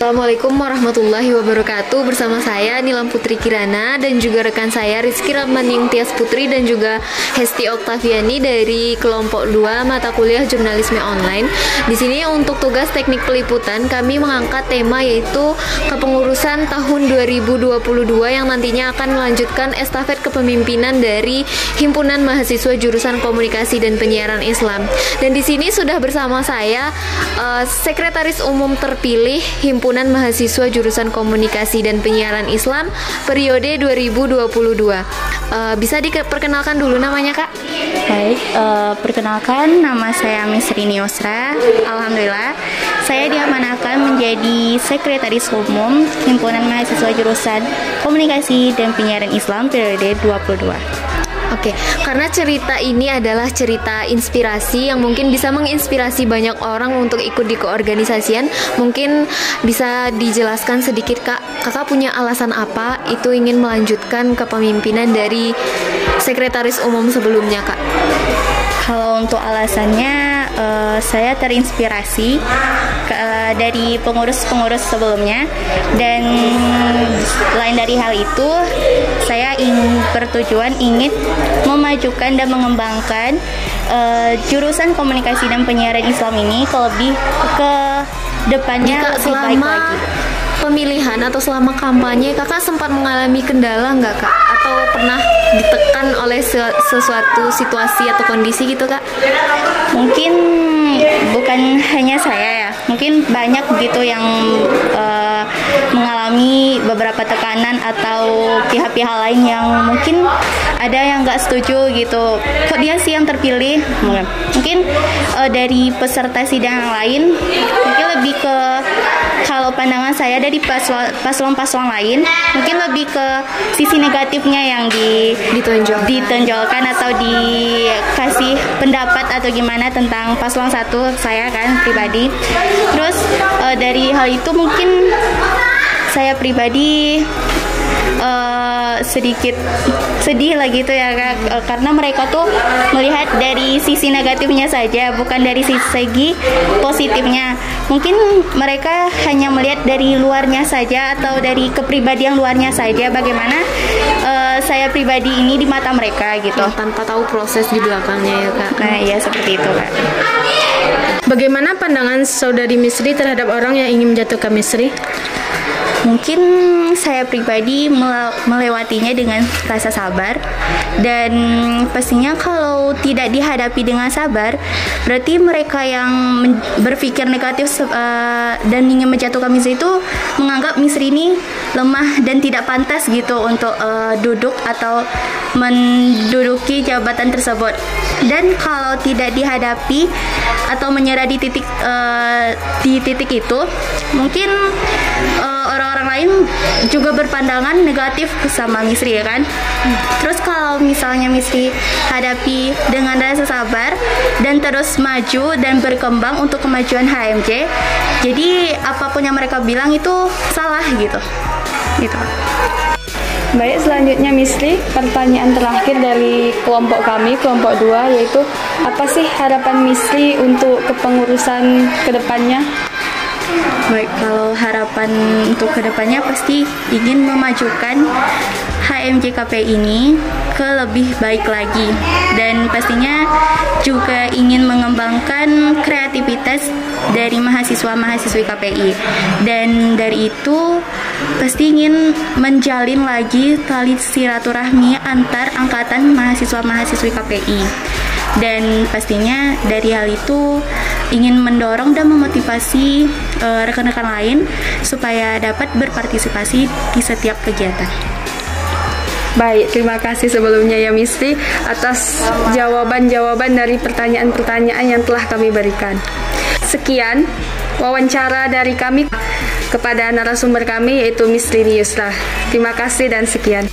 Assalamualaikum warahmatullahi wabarakatuh. Bersama saya Nilam Putri Kirana dan juga rekan saya Rizky Rahmaning Tias Putri dan juga Hesti Oktaviani dari kelompok 2 mata kuliah jurnalisme online. Di sini untuk tugas teknik peliputan kami mengangkat tema yaitu kepengurusan tahun 2022 yang nantinya akan melanjutkan estafet kepemimpinan dari Himpunan Mahasiswa Jurusan Komunikasi dan Penyiaran Islam. Dan di sini sudah bersama saya Sekretaris Umum terpilih Himpunan Mahasiswa Jurusan Komunikasi dan Penyiaran Islam periode 2022. Bisa diperkenalkan dulu namanya, Kak? Baik, perkenalkan nama saya Misrini Yusra. Alhamdulillah, saya diamanahkan menjadi Sekretaris Umum Himpunan Mahasiswa Jurusan Komunikasi dan Penyiaran Islam periode 22. Oke, karena cerita ini adalah cerita inspirasi yang mungkin bisa menginspirasi banyak orang untuk ikut di keorganisasian. Mungkin bisa dijelaskan sedikit, Kak. Kakak punya alasan apa itu ingin melanjutkan kepemimpinan dari Sekretaris Umum sebelumnya, Kak? Kalau untuk alasannya, saya terinspirasi dari pengurus-pengurus sebelumnya, dan lain dari hal itu, saya bertujuan ingin memajukan dan mengembangkan jurusan komunikasi dan penyiaran Islam ini ke depannya lebih baik lagi. Pemilihan atau selama kampanye, Kakak sempat mengalami kendala nggak, Kak? Atau pernah ditekan oleh sesuatu situasi atau kondisi gitu, Kak? Mungkin bukan hanya saya ya, mungkin banyak gitu yang mengalami beberapa tekanan atau pihak-pihak lain yang mungkin ada yang nggak setuju gitu. Kok dia sih yang terpilih? Mungkin dari peserta sidang yang lain, mungkin lebih ke, kalau pandangan saya dari paslon-paslon lain, mungkin lebih ke sisi negatifnya yang ditonjolkan atau dikasih pendapat atau gimana tentang paslon 1 saya kan pribadi. Terus dari hal itu mungkin saya pribadi sedikit sedih lah gitu ya, Kak, karena mereka tuh melihat dari sisi negatifnya saja, bukan dari segi positifnya. Mungkin mereka hanya melihat dari luarnya saja atau dari kepribadian luarnya saja, bagaimana saya pribadi ini di mata mereka gitu, tanpa tahu proses di belakangnya ya, Kak. Nah ya, seperti itu, Kak. Bagaimana pandangan saudari Misri terhadap orang yang ingin menjatuhkan Misri? Mungkin saya pribadi melewatinya dengan rasa sabar, dan pastinya kalau tidak dihadapi dengan sabar, berarti mereka yang berpikir negatif dan ingin menjatuhkan Misri itu menganggap Misri ini lemah dan tidak pantas gitu untuk duduk atau menduduki jabatan tersebut. Dan kalau tidak dihadapi atau menyerah di titik itu, mungkin orang-orang lain juga berpandangan negatif sama Misri ya kan. Terus kalau misalnya Misri hadapi dengan rasa sabar dan terus maju dan berkembang untuk kemajuan HMJ, jadi apapun yang mereka bilang itu salah gitu. Baik, selanjutnya Misri, pertanyaan terakhir dari kelompok kami, kelompok 2, yaitu apa sih harapan Misri untuk kepengurusan kedepannya? Baik, kalau harapan untuk kedepannya pasti ingin memajukan HMJ KPI ini ke lebih baik lagi, dan pastinya juga ingin mengembangkan kreativitas dari mahasiswa-mahasiswi KPI, dan dari itu pasti ingin menjalin lagi tali silaturahmi antar angkatan mahasiswa-mahasiswi KPI. Dan pastinya dari hal itu ingin mendorong dan memotivasi rekan-rekan lain supaya dapat berpartisipasi di setiap kegiatan. Baik, terima kasih sebelumnya ya Misri atas jawaban-jawaban dari pertanyaan-pertanyaan yang telah kami berikan. Sekian wawancara dari kami kepada narasumber kami yaitu Misrini Yusra. Terima kasih dan sekian.